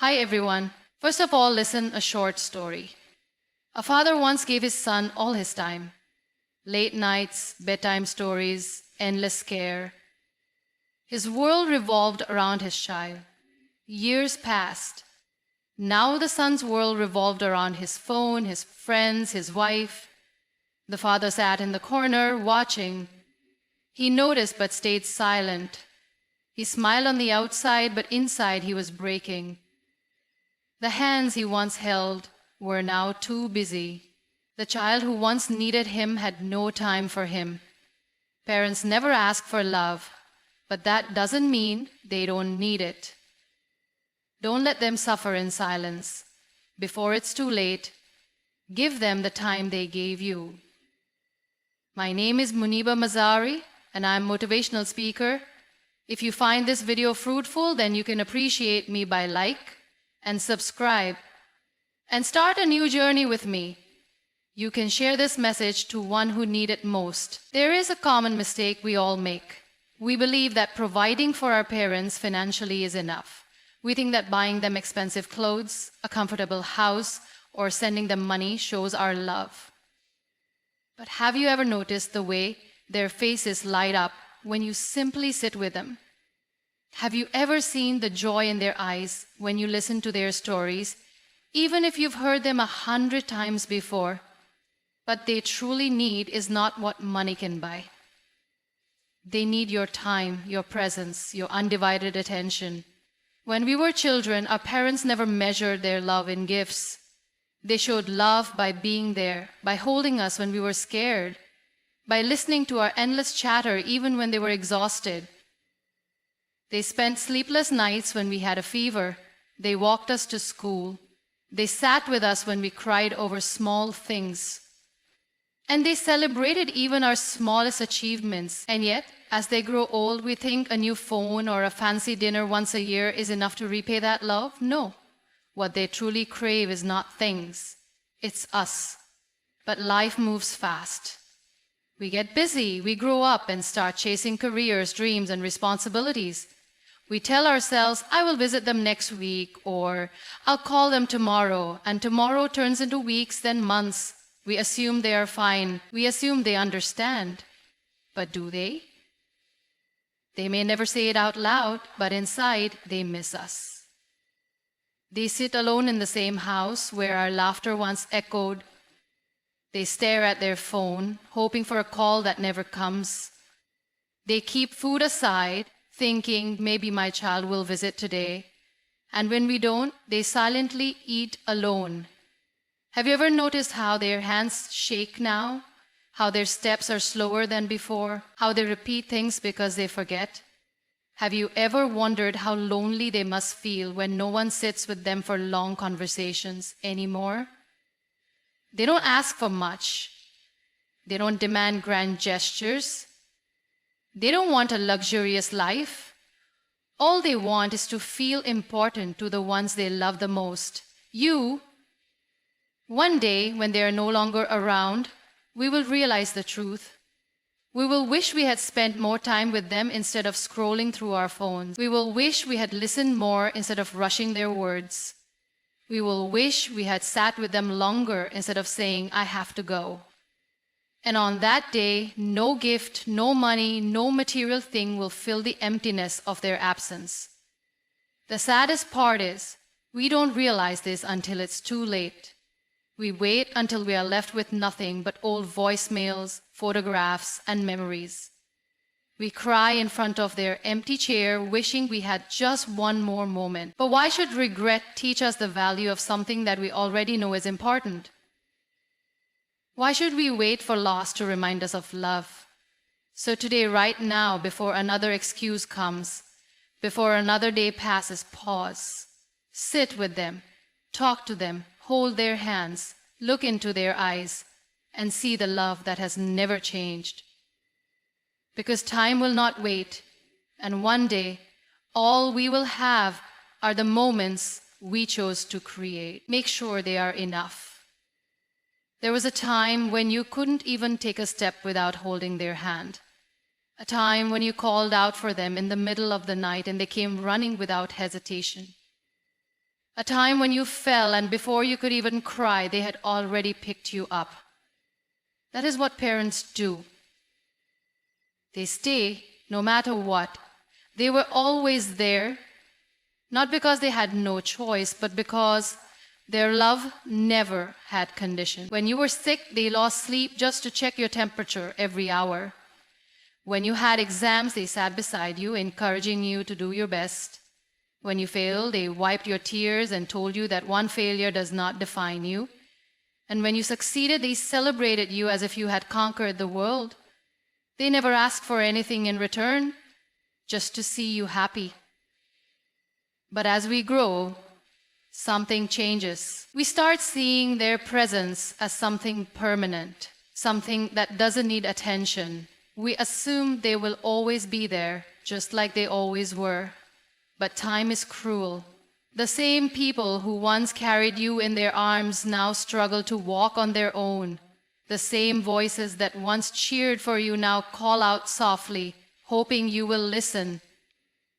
Hi everyone. First of all, listen a short story. A father once gave his son all his time. Late nights, bedtime stories, endless care. His world revolved around his child. Years passed. Now the son's world revolved around his phone, his friends, his wife. The father sat in the corner, watching. He noticed but stayed silent. He smiled on the outside, but inside he was breaking. The hands he once held were now too busy. The child who once needed him had no time for him. Parents never ask for love, but that doesn't mean they don't need it. Don't let them suffer in silence. Before it's too late, give them the time they gave you. My name is Muniba Mazari, and I'm a motivational speaker. If you find this video fruitful, then you can appreciate me by like and subscribe and start a new journey with me. You can share this message to one who needs it most. There is a common mistake we all make. We believe that providing for our parents financially is enough. We think that buying them expensive clothes, a comfortable house, or sending them money shows our love. But have you ever noticed the way their faces light up when you simply sit with them? Have you ever seen the joy in their eyes when you listen to their stories, even if you've heard them 100 times before? What they truly need is not what money can buy. They need your time, your presence, your undivided attention. When we were children, our parents never measured their love in gifts. They showed love by being there, by holding us when we were scared, by listening to our endless chatter even when they were exhausted. They spent sleepless nights when we had a fever. They walked us to school. They sat with us when we cried over small things. And they celebrated even our smallest achievements. And yet, as they grow old, we think a new phone or a fancy dinner once a year is enough to repay that love. No. What they truly crave is not things. It's us. But life moves fast. We get busy, we grow up and start chasing careers, dreams, and responsibilities. We tell ourselves, I will visit them next week, or I'll call them tomorrow, and tomorrow turns into weeks, then months. We assume they are fine. We assume they understand. But do they? They may never say it out loud, but inside they miss us. They sit alone in the same house where our laughter once echoed. They stare at their phone, hoping for a call that never comes. They keep food aside, thinking maybe my child will visit today. And when we don't, they silently eat alone. Have you ever noticed how their hands shake now? How their steps are slower than before? How they repeat things because they forget? Have you ever wondered how lonely they must feel when no one sits with them for long conversations anymore? They don't ask for much. They don't demand grand gestures. They don't want a luxurious life. All they want is to feel important to the ones they love the most. You. One day, when they are no longer around, we will realize the truth. We will wish we had spent more time with them instead of scrolling through our phones. We will wish we had listened more instead of rushing their words. We will wish we had sat with them longer instead of saying, I have to go. And on that day, no gift, no money, no material thing will fill the emptiness of their absence. The saddest part is, we don't realize this until it's too late. We wait until we are left with nothing but old voicemails, photographs, and memories. We cry in front of their empty chair, wishing we had just one more moment. But why should regret teach us the value of something that we already know is important? Why should we wait for loss to remind us of love? So today, right now, before another excuse comes, before another day passes, pause. Sit with them, talk to them, hold their hands, look into their eyes, and see the love that has never changed. Because time will not wait, and one day, all we will have are the moments we chose to create. Make sure they are enough. There was a time when you couldn't even take a step without holding their hand. A time when you called out for them in the middle of the night and they came running without hesitation. A time when you fell and before you could even cry, they had already picked you up. That is what parents do. They stay no matter what. They were always there, not because they had no choice, but because their love never had condition. When you were sick, they lost sleep just to check your temperature every hour. When you had exams, they sat beside you, encouraging you to do your best. When you failed, they wiped your tears and told you that one failure does not define you. And when you succeeded, they celebrated you as if you had conquered the world. They never asked for anything in return, just to see you happy. But as we grow, something changes. We start seeing their presence as something permanent, something that doesn't need attention. We assume they will always be there, just like they always were. But time is cruel. The same people who once carried you in their arms now struggle to walk on their own. The same voices that once cheered for you now call out softly, hoping you will listen.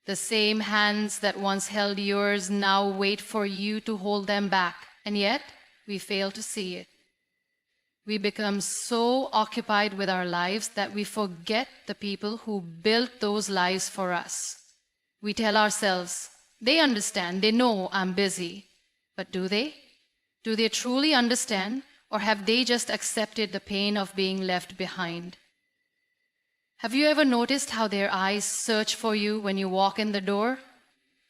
The same hands that once held yours now wait for you to hold them back, and yet we fail to see it. We become so occupied with our lives that we forget the people who built those lives for us. We tell ourselves, they understand, they know I'm busy. But do they? Do they truly understand, or have they just accepted the pain of being left behind? Have you ever noticed how their eyes search for you when you walk in the door?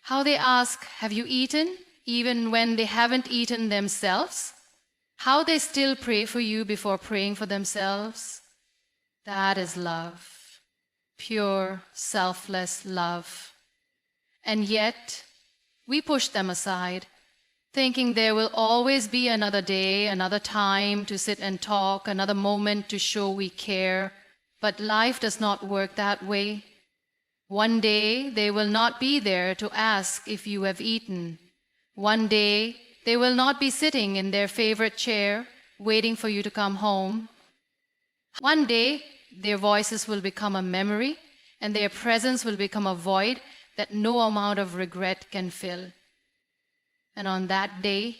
How they ask, have you eaten, even when they haven't eaten themselves? How they still pray for you before praying for themselves? That is love. Pure, selfless love. And yet, we push them aside, thinking there will always be another day, another time to sit and talk, another moment to show we care. But life does not work that way. One day, they will not be there to ask if you have eaten. One day, they will not be sitting in their favorite chair, waiting for you to come home. One day, their voices will become a memory, and their presence will become a void that no amount of regret can fill. And on that day,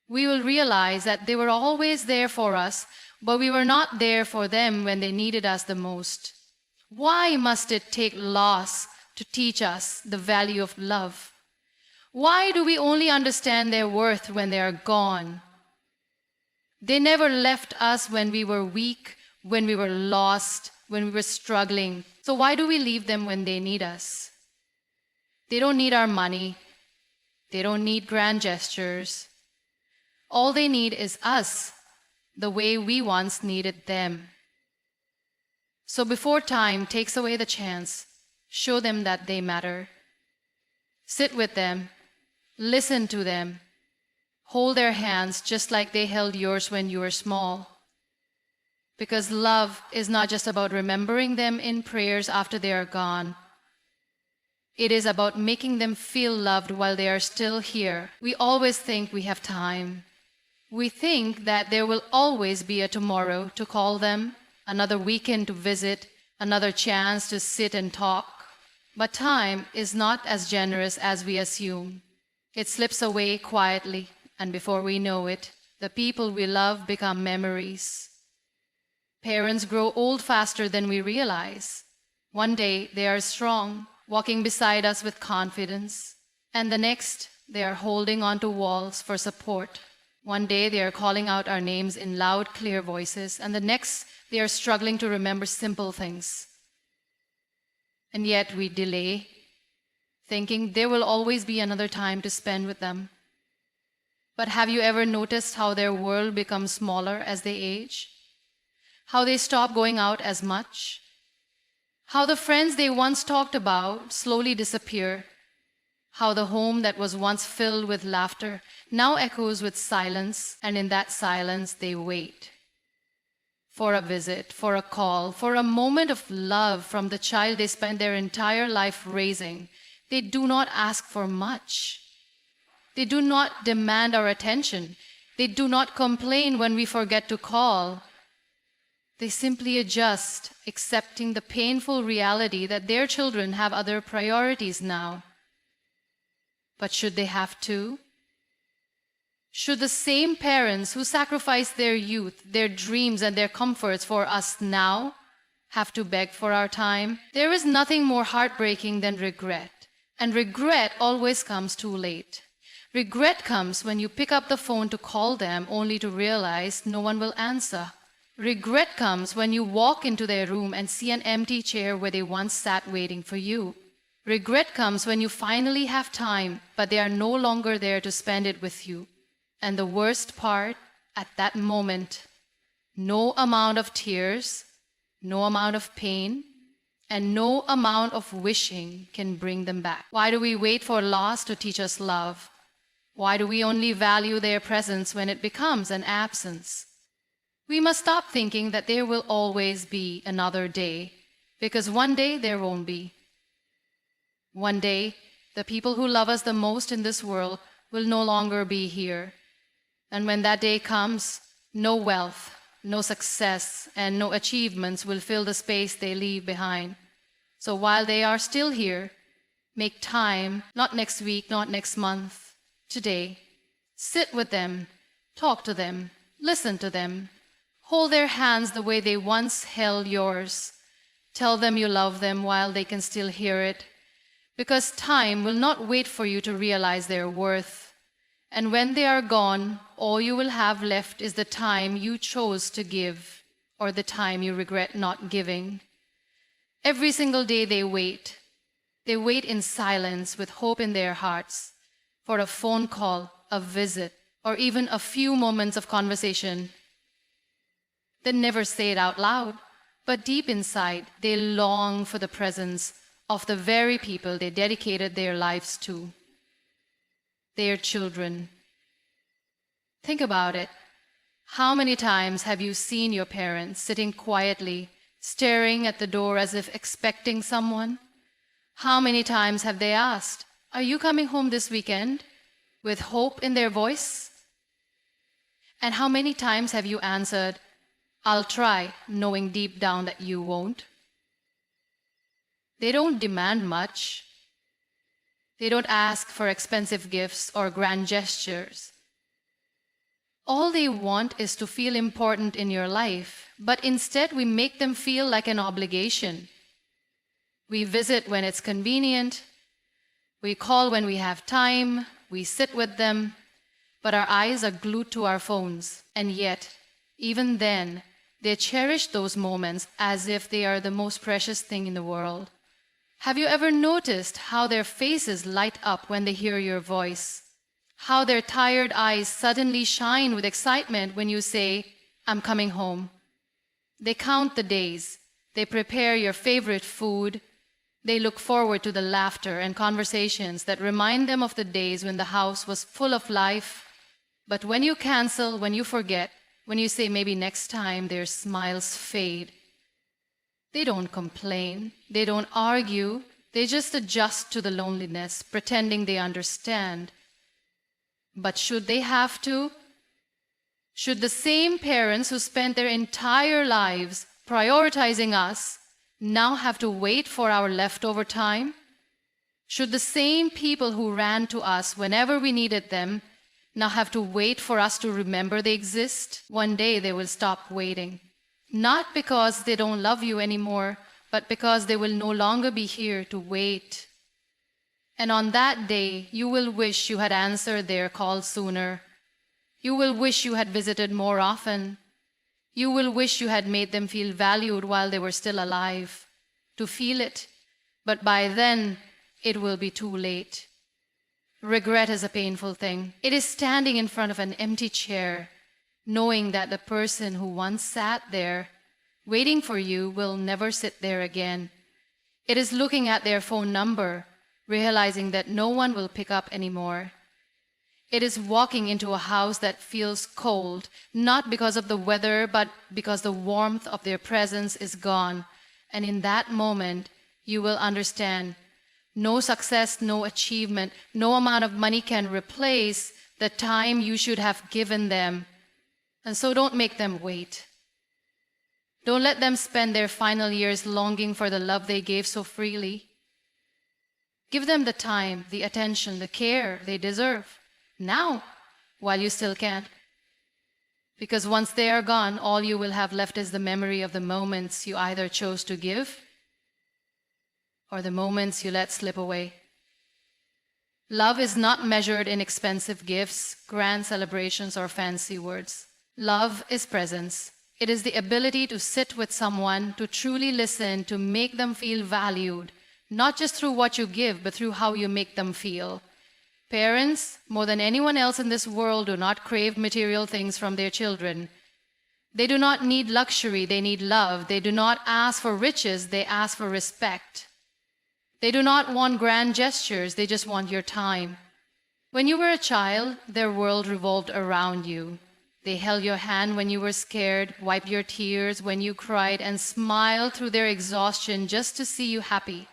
we will realize that they were always there for us, but we were not there for them when they needed us the most. Why must it take loss to teach us the value of love? Why do we only understand their worth when they are gone? They never left us when we were weak, when we were lost, when we were struggling. So why do we leave them when they need us? They don't need our money. They don't need grand gestures. All they need is us, the way we once needed them. So before time takes away the chance, show them that they matter. Sit with them, listen to them, hold their hands just like they held yours when you were small. Because love is not just about remembering them in prayers after they are gone. It is about making them feel loved while they are still here. We always think we have time. We think that there will always be a tomorrow to call them, another weekend to visit, another chance to sit and talk. But time is not as generous as we assume. It slips away quietly, and before we know it, the people we love become memories. Parents grow old faster than we realize. One day they are strong, walking beside us with confidence, and the next they are holding onto walls for support. One day they are calling out our names in loud, clear voices, and the next they are struggling to remember simple things. And yet we delay, thinking there will always be another time to spend with them. But have you ever noticed how their world becomes smaller as they age? How they stop going out as much? How the friends they once talked about slowly disappear? How the home that was once filled with laughter now echoes with silence, and in that silence they wait for a visit, for a call, for a moment of love from the child they spent their entire life raising. They do not ask for much. They do not demand our attention. They do not complain when we forget to call. They simply adjust, accepting the painful reality that their children have other priorities now. But should they have to? Should the same parents who sacrificed their youth, their dreams, and their comforts for us now have to beg for our time? There is nothing more heartbreaking than regret. And regret always comes too late. Regret comes when you pick up the phone to call them only to realize no one will answer. Regret comes when you walk into their room and see an empty chair where they once sat waiting for you. Regret comes when you finally have time, but they are no longer there to spend it with you. And the worst part, at that moment, no amount of tears, no amount of pain, and no amount of wishing can bring them back. Why do we wait for loss to teach us love? Why do we only value their presence when it becomes an absence? We must stop thinking that there will always be another day, because one day there won't be. One day, the people who love us the most in this world will no longer be here. And when that day comes, no wealth, no success, and no achievements will fill the space they leave behind. So while they are still here, make time, not next week, not next month, today. Sit with them, talk to them, listen to them. Hold their hands the way they once held yours. Tell them you love them while they can still hear it. Because time will not wait for you to realize their worth. And when they are gone, all you will have left is the time you chose to give, or the time you regret not giving. Every single day they wait. They wait in silence with hope in their hearts for a phone call, a visit, or even a few moments of conversation. They never say it out loud, but deep inside, they long for the presence of the very people they dedicated their lives to, their children. Think about it. How many times have you seen your parents sitting quietly, staring at the door as if expecting someone? How many times have they asked, "Are you coming home this weekend?" with hope in their voice? And how many times have you answered, "I'll try," knowing deep down that you won't? They don't demand much. They don't ask for expensive gifts or grand gestures. All they want is to feel important in your life, but instead we make them feel like an obligation. We visit when it's convenient. We call when we have time. We sit with them. But our eyes are glued to our phones. And yet, even then, they cherish those moments as if they are the most precious thing in the world. Have you ever noticed how their faces light up when they hear your voice? How their tired eyes suddenly shine with excitement when you say, "I'm coming home." They count the days. They prepare your favorite food. They look forward to the laughter and conversations that remind them of the days when the house was full of life. But when you cancel, when you forget, when you say maybe next time, their smiles fade. They don't complain. They don't argue. They just adjust to the loneliness, pretending they understand. But should they have to? Should the same parents who spent their entire lives prioritizing us now have to wait for our leftover time? Should the same people who ran to us whenever we needed them now have to wait for us to remember they exist? One day they will stop waiting. Not because they don't love you anymore, but because they will no longer be here to wait. And on that day, you will wish you had answered their call sooner. You will wish you had visited more often. You will wish you had made them feel valued while they were still alive, to feel it. But by then, it will be too late. Regret is a painful thing. It is standing in front of an empty chair, knowing that the person who once sat there, waiting for you, will never sit there again. It is looking at their phone number, realizing that no one will pick up anymore. It is walking into a house that feels cold, not because of the weather, but because the warmth of their presence is gone. And in that moment, you will understand no success, no achievement, no amount of money can replace the time you should have given them. And so don't make them wait. Don't let them spend their final years longing for the love they gave so freely. Give them the time, the attention, the care they deserve now, while you still can. Because once they are gone, all you will have left is the memory of the moments you either chose to give or the moments you let slip away. Love is not measured in expensive gifts, grand celebrations, or fancy words. Love is presence. It is the ability to sit with someone, to truly listen, to make them feel valued, not just through what you give, but through how you make them feel. Parents, more than anyone else in this world, do not crave material things from their children. They do not need luxury, they need love. They do not ask for riches, they ask for respect. They do not want grand gestures, they just want your time. When you were a child, their world revolved around you. They held your hand when you were scared, wiped your tears when you cried, and smiled through their exhaustion just to see you happy.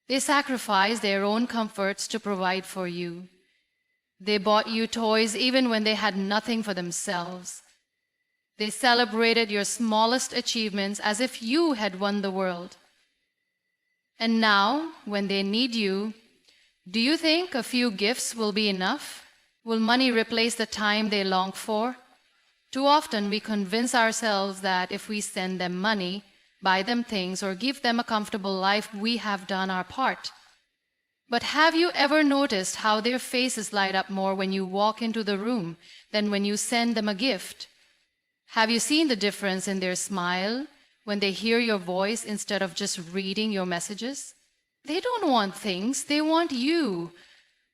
They sacrificed their own comforts to provide for you. They bought you toys even when they had nothing for themselves. They celebrated your smallest achievements as if you had won the world. And now, when they need you, do you think a few gifts will be enough? Will money replace the time they long for? Too often we convince ourselves that if we send them money, buy them things, or give them a comfortable life, we have done our part. But have you ever noticed how their faces light up more when you walk into the room than when you send them a gift? Have you seen the difference in their smile when they hear your voice instead of just reading your messages? They don't want things, they want you.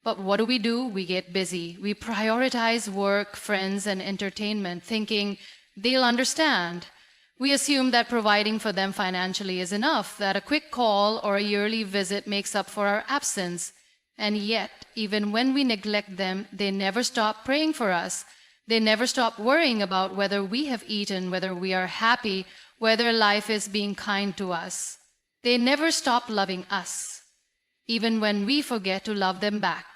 But what do? We get busy. We prioritize work, friends, and entertainment, thinking they'll understand. We assume that providing for them financially is enough, that a quick call or a yearly visit makes up for our absence. And yet, even when we neglect them, they never stop praying for us. They never stop worrying about whether we have eaten, whether we are happy, whether life is being kind to us. They never stop loving us, even when we forget to love them back.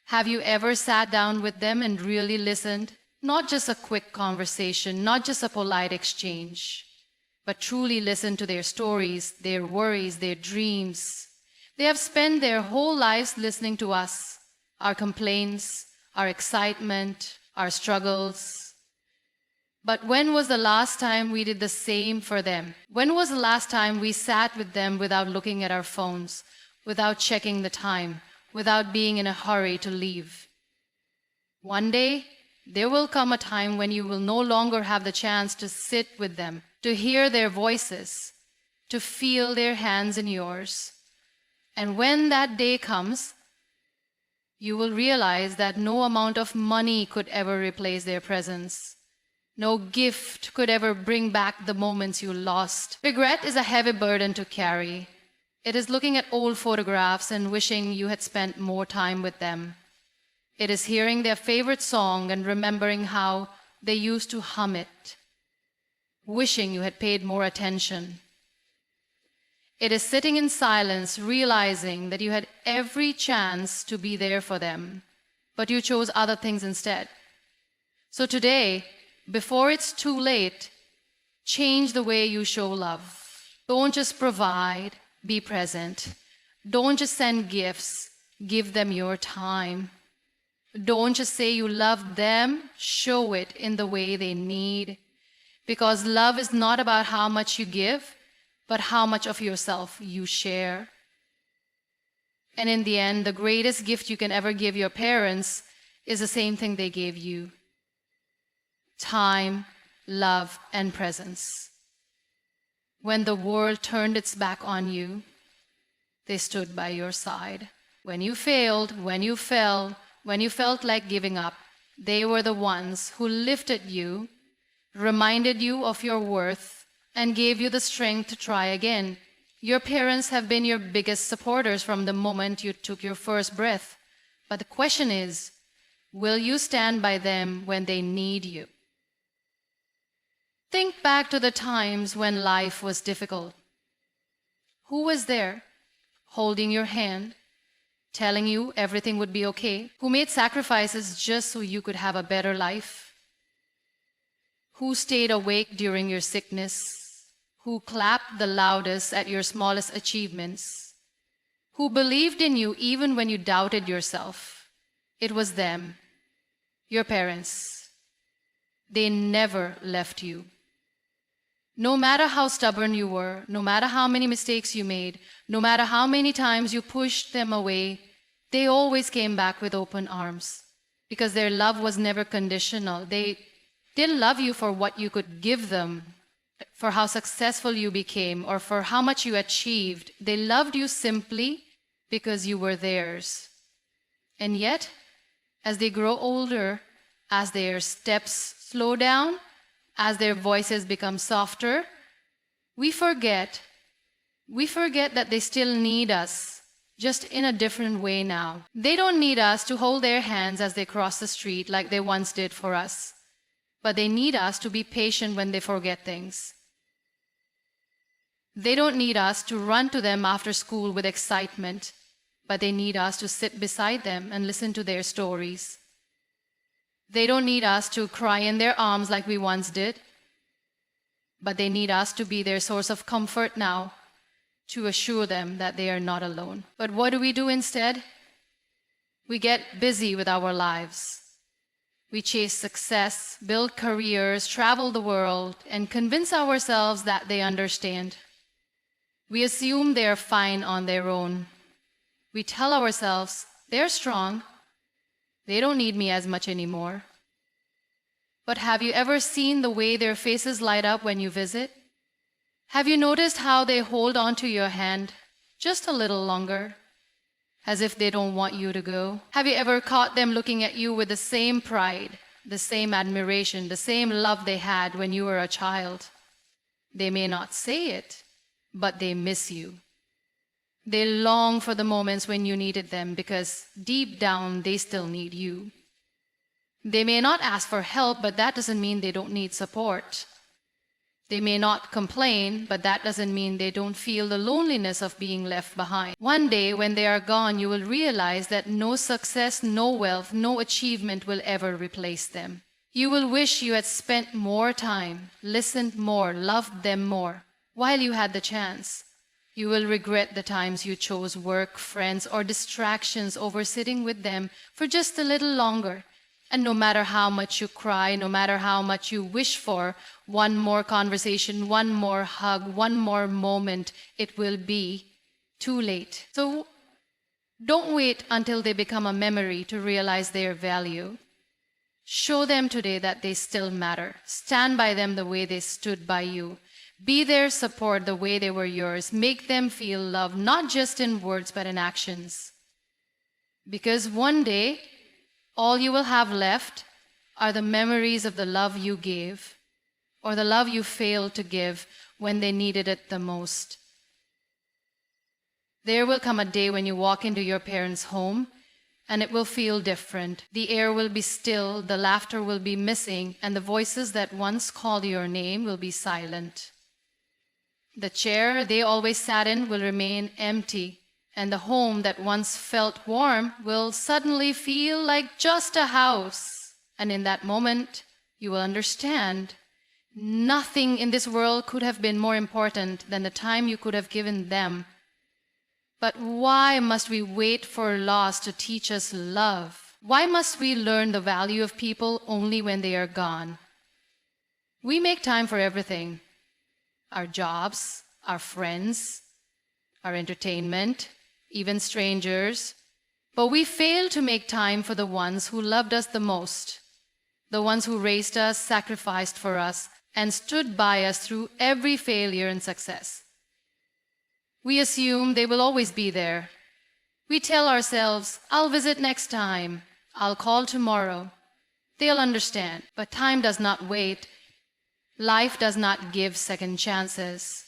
Have you ever sat down with them and really listened? Not just a quick conversation, not just a polite exchange, but truly listen to their stories, their worries, their dreams. They have spent their whole lives listening to us, our complaints, our excitement, our struggles. But when was the last time we did the same for them? When was the last time we sat with them without looking at our phones, without checking the time, without being in a hurry to leave? One day, there will come a time when you will no longer have the chance to sit with them, to hear their voices, to feel their hands in yours. And when that day comes, you will realize that no amount of money could ever replace their presence. No gift could ever bring back the moments you lost. Regret is a heavy burden to carry. It is looking at old photographs and wishing you had spent more time with them. It is hearing their favorite song and remembering how they used to hum it, wishing you had paid more attention. It is sitting in silence, realizing that you had every chance to be there for them, but you chose other things instead. So today, before it's too late, change the way you show love. Don't just provide, be present. Don't just send gifts, give them your time. Don't just say you love them, show it in the way they need. Because love is not about how much you give, but how much of yourself you share. And in the end, the greatest gift you can ever give your parents is the same thing they gave you: time, love, and presence. When the world turned its back on you, they stood by your side. When you failed, when you fell, when you felt like giving up, they were the ones who lifted you, reminded you of your worth, and gave you the strength to try again. Your parents have been your biggest supporters from the moment you took your first breath. But the question is, will you stand by them when they need you? Think back to the times when life was difficult. Who was there, holding your hand, telling you everything would be okay? Who made sacrifices just so you could have a better life? Who stayed awake during your sickness? Who clapped the loudest at your smallest achievements? who believed in you even when you doubted yourself. It was them, your parents. They never left you. No matter how stubborn you were, no matter how many mistakes you made, no matter how many times you pushed them away, they always came back with open arms because their love was never conditional. They didn't love you for what you could give them, for how successful you became, or for how much you achieved. They loved you simply because you were theirs. And yet, as they grow older, as their steps slow down, as their voices become softer, we forget that they still need us, just in a different way now. They don't need us to hold their hands as they cross the street like they once did for us, but they need us to be patient when they forget things. They don't need us to run to them after school with excitement, but they need us to sit beside them and listen to their stories. They don't need us to cry in their arms like we once did, but they need us to be their source of comfort now, to assure them that they are not alone. But what do we do instead? We get busy with our lives. We chase success, build careers, travel the world, and convince ourselves that they understand. We assume they are fine on their own. We tell ourselves they're strong. They don't need me as much anymore. But have you ever seen the way their faces light up when you visit? Have you noticed how they hold on to your hand just a little longer, as if they don't want you to go? Have you ever caught them looking at you with the same pride, the same admiration, the same love they had when you were a child? They may not say it, but they miss you. They long for the moments when you needed them because deep down they still need you. They may not ask for help, but that doesn't mean they don't need support. They may not complain, but that doesn't mean they don't feel the loneliness of being left behind. One day when they are gone, you will realize that no success, no wealth, no achievement will ever replace them. You will wish you had spent more time, listened more, loved them more while you had the chance. You will regret the times you chose work, friends, or distractions over sitting with them for just a little longer. And no matter how much you cry, no matter how much you wish for one more conversation, one more hug, one more moment, it will be too late. So don't wait until they become a memory to realize their value. Show them today that they still matter. Stand by them the way they stood by you. Be their support the way they were yours. Make them feel love, not just in words, but in actions. Because one day, all you will have left are the memories of the love you gave, or the love you failed to give when they needed it the most. There will come a day when you walk into your parents' home, and it will feel different. The air will be still, the laughter will be missing, and the voices that once called your name will be silent. The chair they always sat in will remain empty, and the home that once felt warm will suddenly feel like just a house. And in that moment, you will understand nothing in this world could have been more important than the time you could have given them. But why must we wait for loss to teach us love? Why must we learn the value of people only when they are gone? We make time for everything. Our jobs, our friends, our entertainment, even strangers. But we fail to make time for the ones who loved us the most, the ones who raised us, sacrificed for us, and stood by us through every failure and success. We assume they will always be there. We tell ourselves, I'll visit next time, I'll call tomorrow. They'll understand. But time does not wait. Life does not give second chances.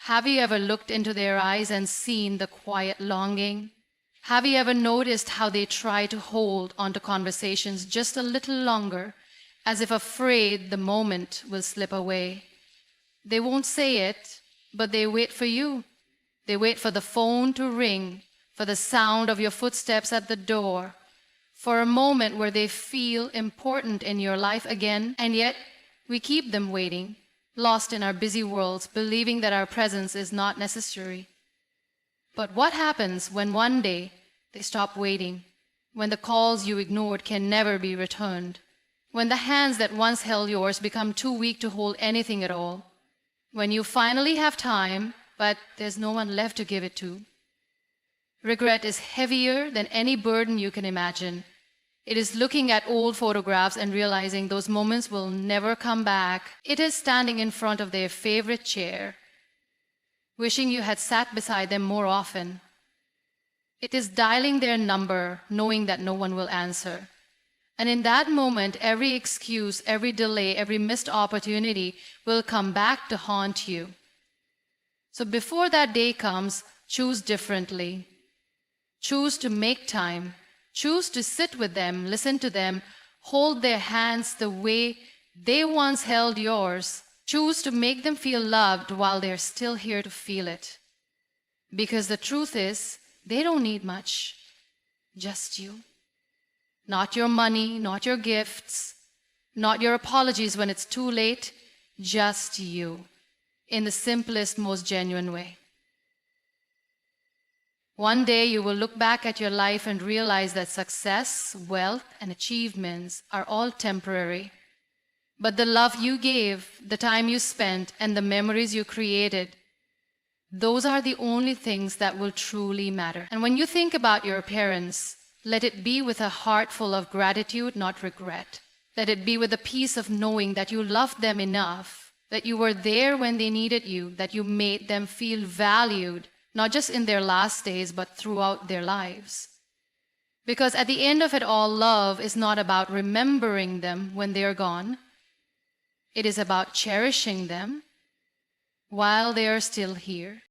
Have you ever looked into their eyes and seen the quiet longing? Have you ever noticed how they try to hold onto conversations just a little longer, as if afraid the moment will slip away? They won't say it, but they wait for you. They wait for the phone to ring, for the sound of your footsteps at the door, for a moment where they feel important in your life again, and yet we keep them waiting, lost in our busy worlds, believing that our presence is not necessary. But what happens when one day they stop waiting, when the calls you ignored can never be returned, when the hands that once held yours become too weak to hold anything at all, when you finally have time, but there's no one left to give it to? Regret is heavier than any burden you can imagine. It is looking at old photographs and realizing those moments will never come back. It is standing in front of their favorite chair, wishing you had sat beside them more often. It is dialing their number, knowing that no one will answer. And in that moment, every excuse, every delay, every missed opportunity will come back to haunt you. So before that day comes, choose differently. Choose to make time. Choose to sit with them, listen to them, hold their hands the way they once held yours. Choose to make them feel loved while they're still here to feel it. Because the truth is, they don't need much, just you. Not your money, not your gifts, not your apologies when it's too late, just you, in the simplest, most genuine way. One day you will look back at your life and realize that success, wealth, and achievements are all temporary. But the love you gave, the time you spent, and the memories you created, those are the only things that will truly matter. And when you think about your parents, let it be with a heart full of gratitude, not regret. Let it be with a peace of knowing that you loved them enough, that you were there when they needed you, that you made them feel valued, not just in their last days, but throughout their lives. Because at the end of it all, love is not about remembering them when they're gone. It is about cherishing them while they are still here.